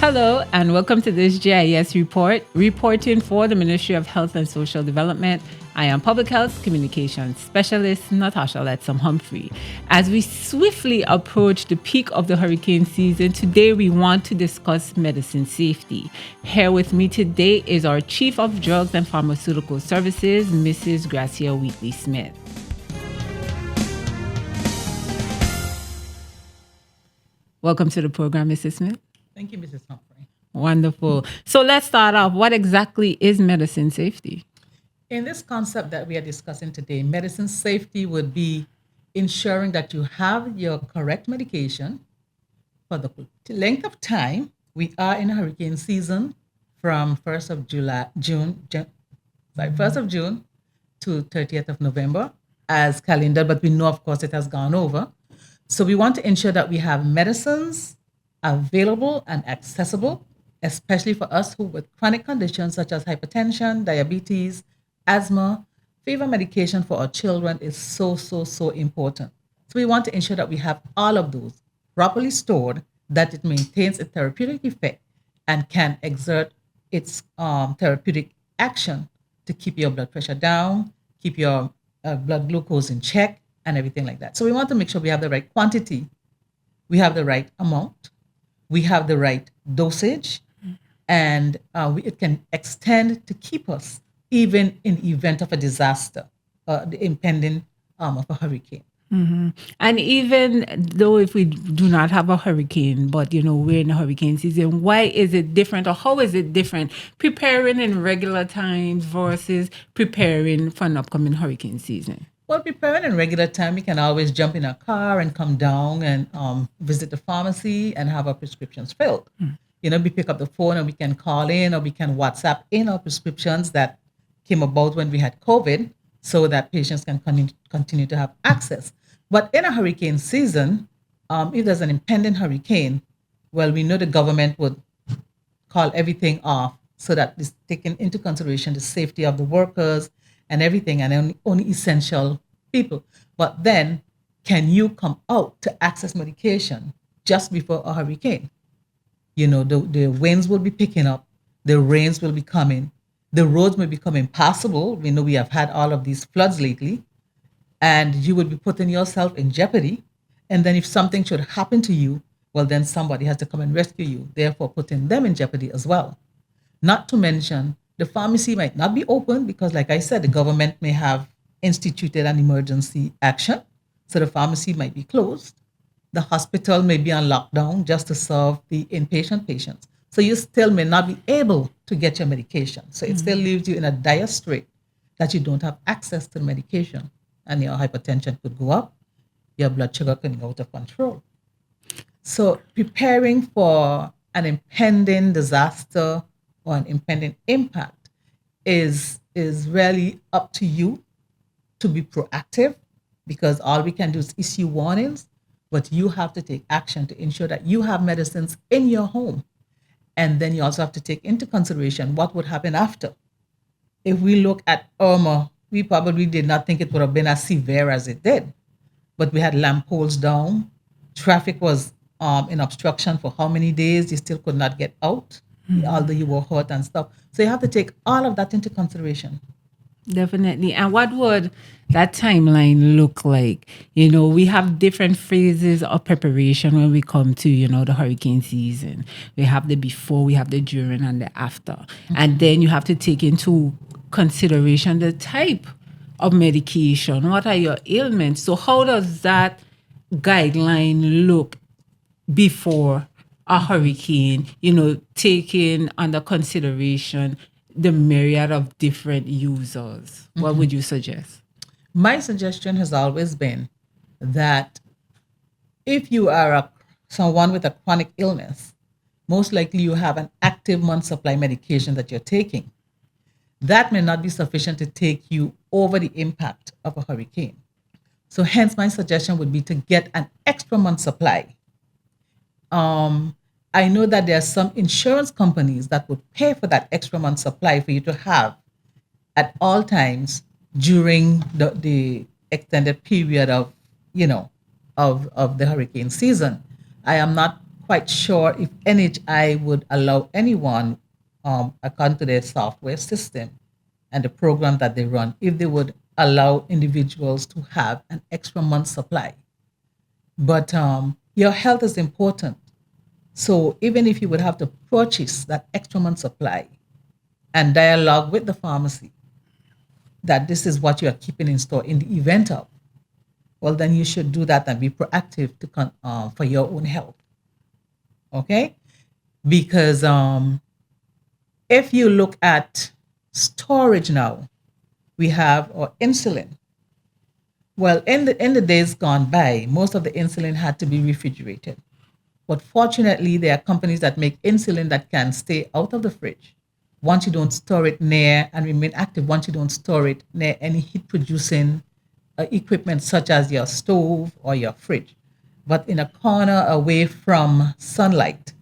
Hello, and welcome to this GIS report, reporting for the Ministry of Health and Social Development. I am Public Health Communications Specialist Natasha Letsom Humphrey. As we swiftly approach the peak of the hurricane season, today we want to discuss medicine safety. Here with me today is our Chief of Drugs and Pharmaceutical Services, Mrs. Gracia Wheatley Smith. Welcome to the program, Mrs. Smith. Thank you, Mrs. Humphrey. Wonderful. So let's start off. What exactly is medicine safety? In this concept that we are discussing today, medicine safety would be ensuring that you have your correct medication for the length of time. We are in hurricane season from 1st of 1st of June to 30th of November as calendar, but we know, of course, it has gone over. So we want to ensure that we have medicines available and accessible, especially for us who with chronic conditions such as hypertension, diabetes, asthma. Fever medication for our children is so important. So we want to ensure that we have all of those properly stored, that it maintains a therapeutic effect and can exert its therapeutic action to keep your blood pressure down, keep your blood glucose in check, and everything like that. So we want to make sure we have the right quantity, we have the right amount, we have the right dosage, and it can extend to keep us even in the event of a disaster, the impending of a hurricane. Mm-hmm. And even though if we do not have a hurricane, but we're in a hurricane season, why is it different, or how is it different preparing in regular times versus preparing for an upcoming hurricane season? Well, preparing in regular time, we can always jump in a car and come down and visit the pharmacy and have our prescriptions filled. We pick up the phone and we can call in, or we can WhatsApp in our prescriptions that came about when we had COVID, so that patients can continue to have access. But in a hurricane season, if there's an impending hurricane, well, we know the government would call everything off, so that it's taken into consideration the safety of the workers and everything, and only essential people. But then, can you come out to access medication just before a hurricane? The winds will be picking up, the rains will be coming, the roads may become impassable. We know we have had all of these floods lately, and you would be putting yourself in jeopardy. And then if something should happen to you, well, then somebody has to come and rescue you, therefore putting them in jeopardy as well. Not to mention, the pharmacy might not be open because, like I said, the government may have instituted an emergency action. So the pharmacy might be closed. The hospital may be on lockdown just to serve the inpatient patients. So you still may not be able to get your medication. So it still leaves you in a dire strait that you don't have access to the medication. And your hypertension could go up, your blood sugar can go out of control. So preparing for an impending disaster or an impending impact is really up to you to be proactive, because all we can do is issue warnings, but you have to take action to ensure that you have medicines in your home. And then you also have to take into consideration what would happen after. If we look at Irma, we probably did not think it would have been as severe as it did, but we had lamp poles down, traffic was in obstruction for how many days, you still could not get out, although you were hot and stuff. So you have to take all of that into consideration. Definitely. And what would that timeline look like? We have different phases of preparation when we come to, the hurricane season. We have the before, we have the during, and the after. And then you have to take into consideration the type of medication. What are your ailments? So how does that guideline look before a hurricane, taking under consideration the myriad of different users? What would you suggest? My suggestion has always been that if you are someone with a chronic illness, most likely you have an active month supply medication that you're taking. That may not be sufficient to take you over the impact of a hurricane. So hence my suggestion would be to get an extra month supply. I know that there are some insurance companies that would pay for that extra month supply for you to have at all times during the extended period of, of the hurricane season. I am not quite sure if NHI would allow anyone, according to their software system and the program that they run, if they would allow individuals to have an extra month supply. But your health is important. So even if you would have to purchase that extra month supply and dialogue with the pharmacy that this is what you are keeping in store in the event of, well, then you should do that and be proactive for your own health. Okay? Because if you look at storage now, we have our insulin. Well, in the days gone by, most of the insulin had to be refrigerated. But fortunately, there are companies that make insulin that can stay out of the fridge once you don't store it near and remain active once you don't store it near any heat producing equipment such as your stove or your fridge. But in a corner away from sunlight,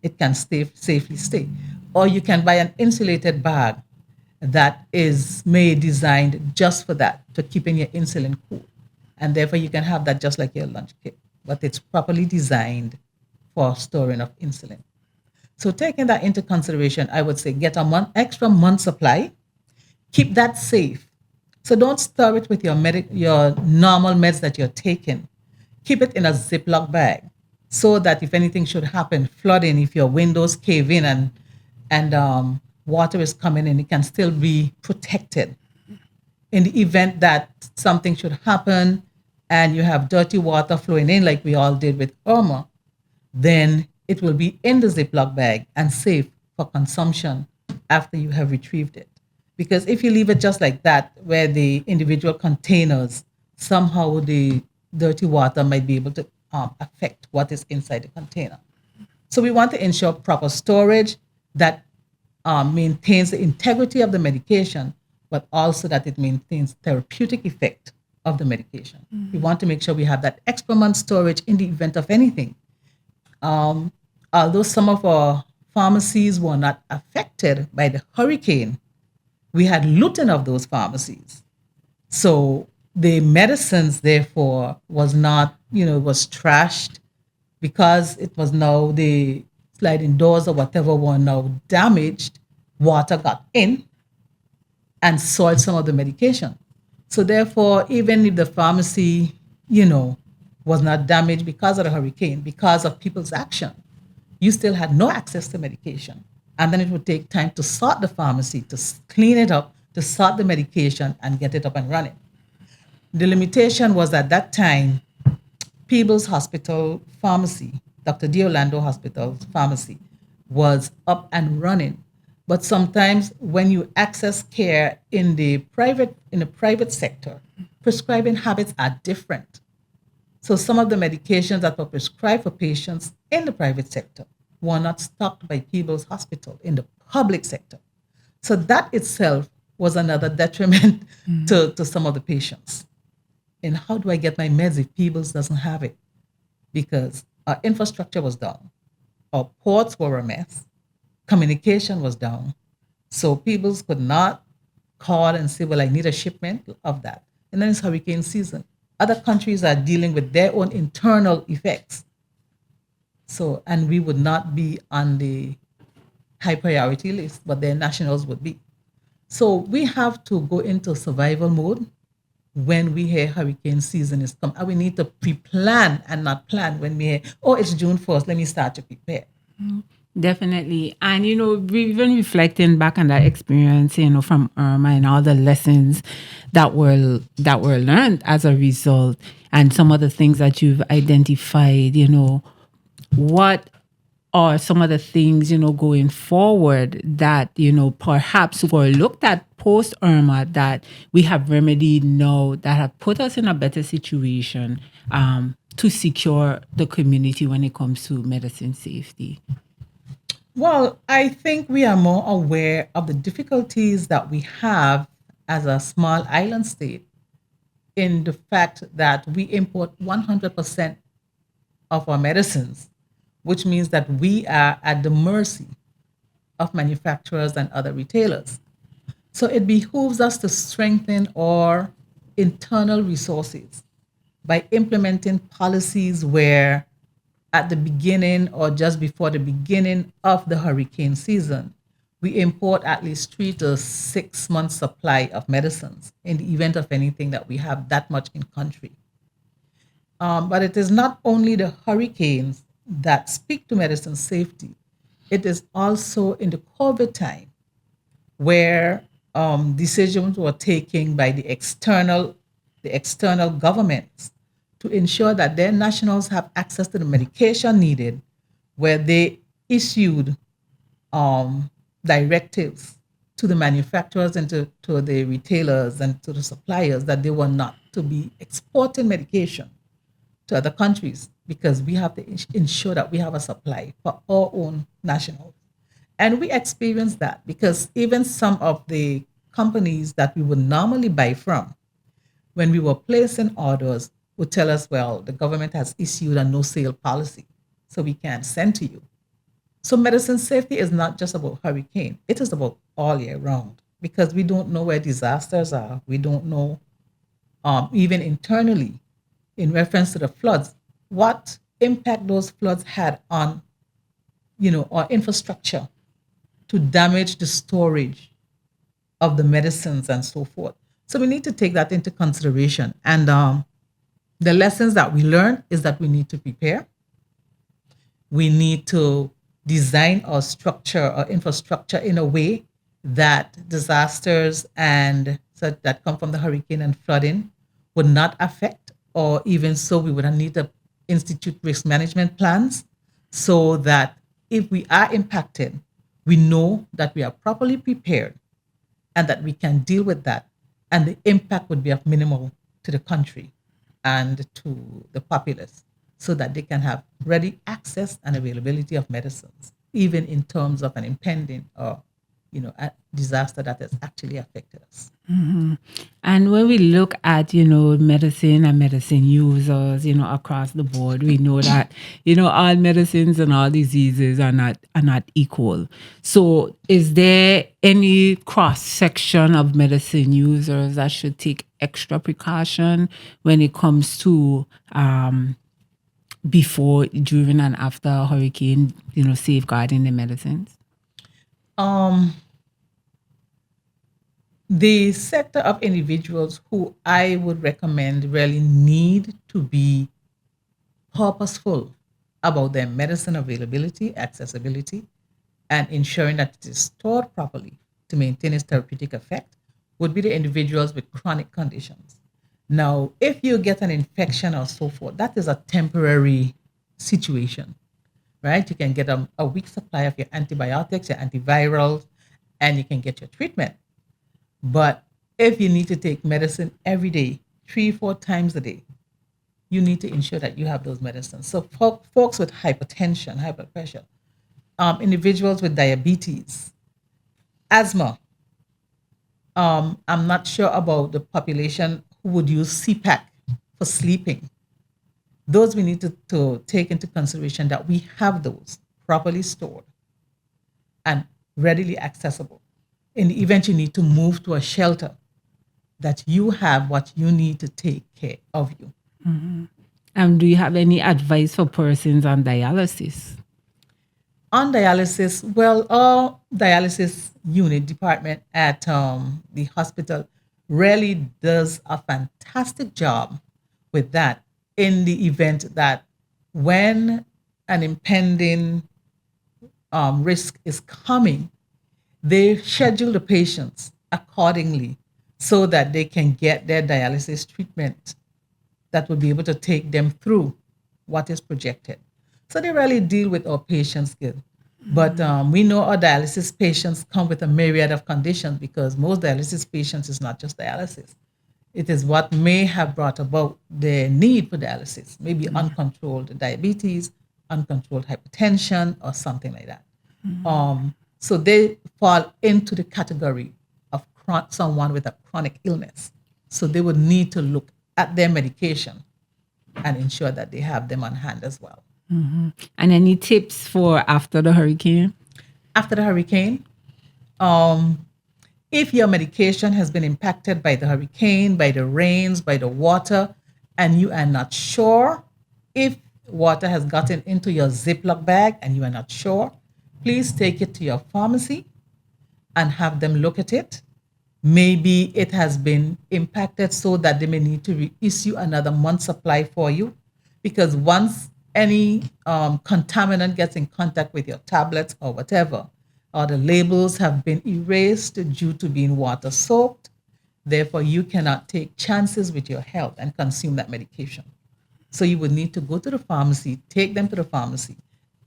it can safely stay. Or you can buy an insulated bag that is made designed just for that, to keeping your insulin cool. And therefore you can have that just like your lunch kit, but it's properly designed for storing of insulin. So taking that into consideration, I would say get a extra month supply, keep that safe. So don't store it with your normal meds that you're taking. Keep it in a Ziploc bag so that if anything should happen, flooding, if your windows cave in and water is coming in, it can still be protected. In the event that something should happen and you have dirty water flowing in, like we all did with Irma, then it will be in the Ziploc bag and safe for consumption after you have retrieved it. Because if you leave it just like that, where the individual containers, somehow the dirty water might be able to affect what is inside the container. So we want to ensure proper storage that maintains the integrity of the medication, but also that it maintains therapeutic effect of the medication. We want to make sure we have that extra month storage in the event of anything. Although some of our pharmacies were not affected by the hurricane, we had looting of those pharmacies. So the medicines, therefore, was not, was trashed because it was now the sliding doors or whatever were now damaged. Water got in and soiled some of the medication. So therefore, even if the pharmacy, was not damaged because of the hurricane, because of people's action, you still had no access to medication. And then it would take time to sort the pharmacy, to clean it up, to sort the medication and get it up and running. The limitation was at that time, Peebles Hospital Pharmacy, Dr. D. Orlando Hospital Pharmacy, was up and running. But sometimes when you access care in the private sector, prescribing habits are different. So some of the medications that were prescribed for patients in the private sector were not stocked by Peebles Hospital in the public sector. So that itself was another detriment to some of the patients. And how do I get my meds if Peebles doesn't have it? Because our infrastructure was down. Our ports were a mess. Communication was down. So Peebles could not call and say, well, I need a shipment of that. And then it's hurricane season. Other countries are dealing with their own internal effects. So, and we would not be on the high priority list, but their nationals would be. So we have to go into survival mode when we hear hurricane season is come. And we need to pre-plan and not plan when we hear, oh, it's June 1st, let me start to prepare. Definitely. And, we even reflecting back on that experience, from Irma and all the lessons that were learned as a result, and some of the things that you've identified, what are some of the things, going forward that, perhaps were looked at post Irma that we have remedied now, that have put us in a better situation to secure the community when it comes to medicine safety? Well, I think we are more aware of the difficulties that we have as a small island state in the fact that we import 100% of our medicines, which means that we are at the mercy of manufacturers and other retailers. So it behooves us to strengthen our internal resources by implementing policies where at the beginning or just before the beginning of the hurricane season, we import at least 3 to 6 months supply of medicines in the event of anything that we have that much in country. But it is not only the hurricanes that speak to medicine safety. It is also in the COVID time where decisions were taken by the external governments to ensure that their nationals have access to the medication needed, where they issued um, directives to the manufacturers and to the retailers and to the suppliers that they were not to be exporting medication to other countries because we have to ensure that we have a supply for our own nationals. And we experienced that because even some of the companies that we would normally buy from, when we were placing orders, would tell us, well, the government has issued a no sale policy, so we can't send to you. So medicine safety is not just about hurricane, it is about all year round because we don't know where disasters are. We don't know, even internally, in reference to the floods, what impact those floods had on, our infrastructure to damage the storage of the medicines and so forth. So we need to take that into consideration. And the lessons that we learn is that we need to prepare. We need to design our structure or infrastructure in a way that disasters and so that come from the hurricane and flooding would not affect, or even so, we would need to institute risk management plans so that if we are impacted, we know that we are properly prepared and that we can deal with that. And the impact would be of minimal to the country and to the populace so that they can have ready access and availability of medicines, even in terms of an impending or a disaster that has actually affected us. And when we look at, medicine and medicine users, across the board, we know that, all medicines and all diseases are not equal. So is there any cross section of medicine users that should take extra precaution when it comes to before, during, and after a hurricane, safeguarding the medicines? Um, the sector of individuals who I would recommend really need to be purposeful about their medicine availability, accessibility, and ensuring that it is stored properly to maintain its therapeutic effect would be the individuals with chronic conditions. Now, if you get an infection or so forth, that is a temporary situation, right? You can get a weak supply of your antibiotics, your antivirals, and you can get your treatment. But if you need to take medicine every day, 3, 4 times a day, you need to ensure that you have those medicines. So, folks with hypertension, high blood pressure, individuals with diabetes, asthma. I'm not sure about the population who would use CPAC for sleeping. Those we need to take into consideration that we have those properly stored and readily accessible. In the event you need to move to a shelter, that you have what you need to take care of you. Do you have any advice for persons on dialysis? On dialysis, well, our dialysis unit department at the hospital really does a fantastic job with that in the event that when an impending risk is coming, they schedule the patients accordingly so that they can get their dialysis treatment that will be able to take them through what is projected. So they really deal with our patients good. But we know our dialysis patients come with a myriad of conditions because most dialysis patients is not just dialysis. It is what may have brought about the need for dialysis, maybe uncontrolled diabetes, uncontrolled hypertension, or something like that. So they fall into the category of someone with a chronic illness. So they would need to look at their medication and ensure that they have them on hand as well. And any tips for after the hurricane? After the hurricane, um, if your medication has been impacted by the hurricane, by the rains, by the water, and you are not sure if water has gotten into your Ziploc bag and you are not sure, please take it to your pharmacy and have them look at it. Maybe it has been impacted so that they may need to reissue another month's supply for you. Because once any contaminant gets in contact with your tablets or whatever, or the labels have been erased due to being water soaked, therefore you cannot take chances with your health and consume that medication. So you would need to go to the pharmacy, take them to the pharmacy,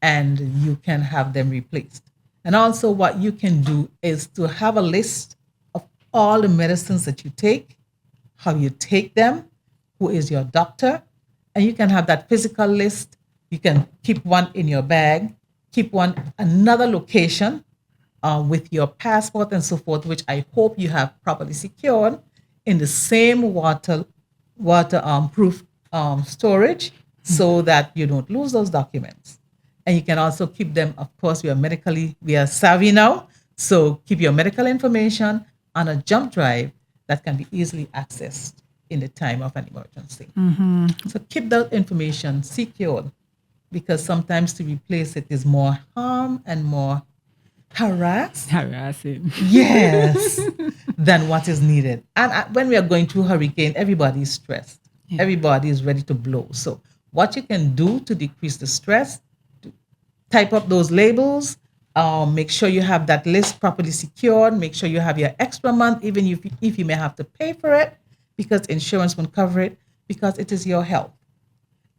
and you can have them replaced. And also, what you can do is to have a list of all the medicines that you take, how you take them, who is your doctor, and you can have that physical list. You can keep one in your bag, keep one another location with your passport and so forth, which I hope you have properly secured in the same water proof storage so that you don't lose those documents. And you can also keep them, of course, we are savvy now. So keep your medical information on a jump drive that can be easily accessed in the time of an emergency. So keep that information secured because sometimes to replace it is more harm and more Harassing. yes, than what is needed. And when we are going through hurricane, everybody is stressed. Yeah. Everybody is ready to blow. So what you can do to decrease the stress, type up those labels, make sure you have that list properly secured, make sure you have your extra month, even if you may have to pay for it, because insurance won't cover it, because it is your health.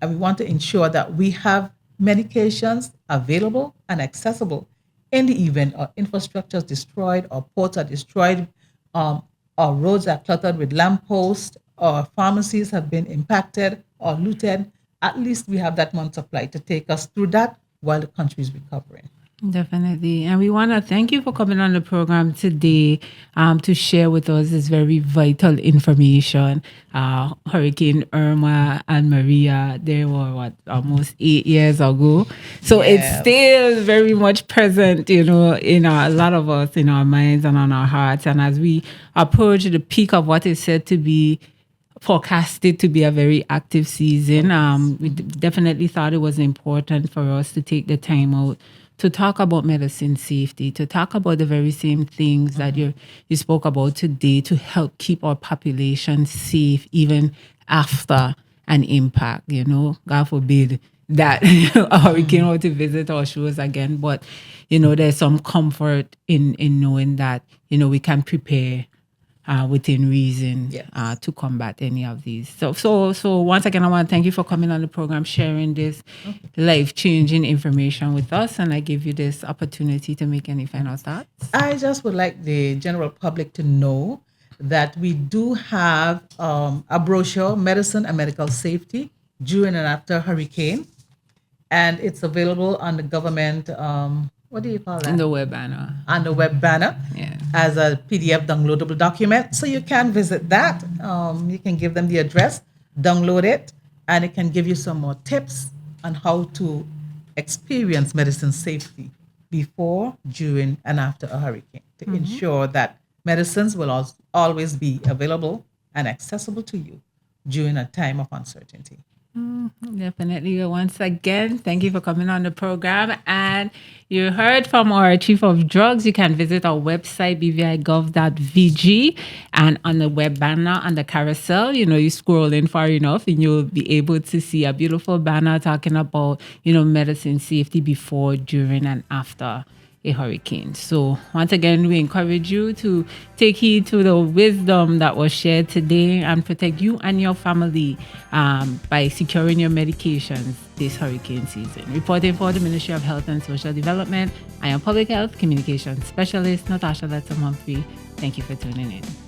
And we want to ensure that we have medications available and accessible in the event our infrastructure is destroyed, or ports are destroyed, our roads are cluttered with lampposts, or pharmacies have been impacted or looted. At least we have that month supply to take us through that while the country is recovering. Definitely. And we want to thank you for coming on the program today to share with us this very vital information. Hurricane Irma and Maria, they were almost 8 years ago. So it's still very much present, in a lot of us, in our minds and on our hearts. And as we approach the peak of what is said to be forecasted to be a very active season, we definitely thought it was important for us to take the time out to talk about medicine safety, to talk about the very same things that you spoke about today to help keep our population safe even after an impact. God forbid that a hurricane were to visit our shores again. But, there's some comfort in knowing that, we can prepare within reason to combat any of these. So once again, I want to thank you for coming on the program, sharing this life-changing information with us, and I give you this opportunity to make any final thoughts. I just would like the general public to know that we do have a brochure, Medicine and Medical Safety, during and after hurricane, and it's available on the government, what do you call that? On the web banner. On the web banner as a PDF downloadable document. So you can visit that. You can give them the address, download it, and it can give you some more tips on how to experience medicine safety before, during, and after a hurricane to ensure that medicines will always be available and accessible to you during a time of uncertainty. Definitely. Once again, thank you for coming on the program. And you heard from our Chief of Drugs. You can visit our website, bvigov.vg, and on the web banner, on the carousel, you scroll in far enough and you'll be able to see a beautiful banner talking about, medicine safety before, during, and after a hurricane. So once again, we encourage you to take heed to the wisdom that was shared today and protect you and your family by securing your medications this hurricane season. Reporting for the Ministry of Health and Social Development, I am Public Health Communications Specialist Natasha Letson-Humphrey. Thank you for tuning in.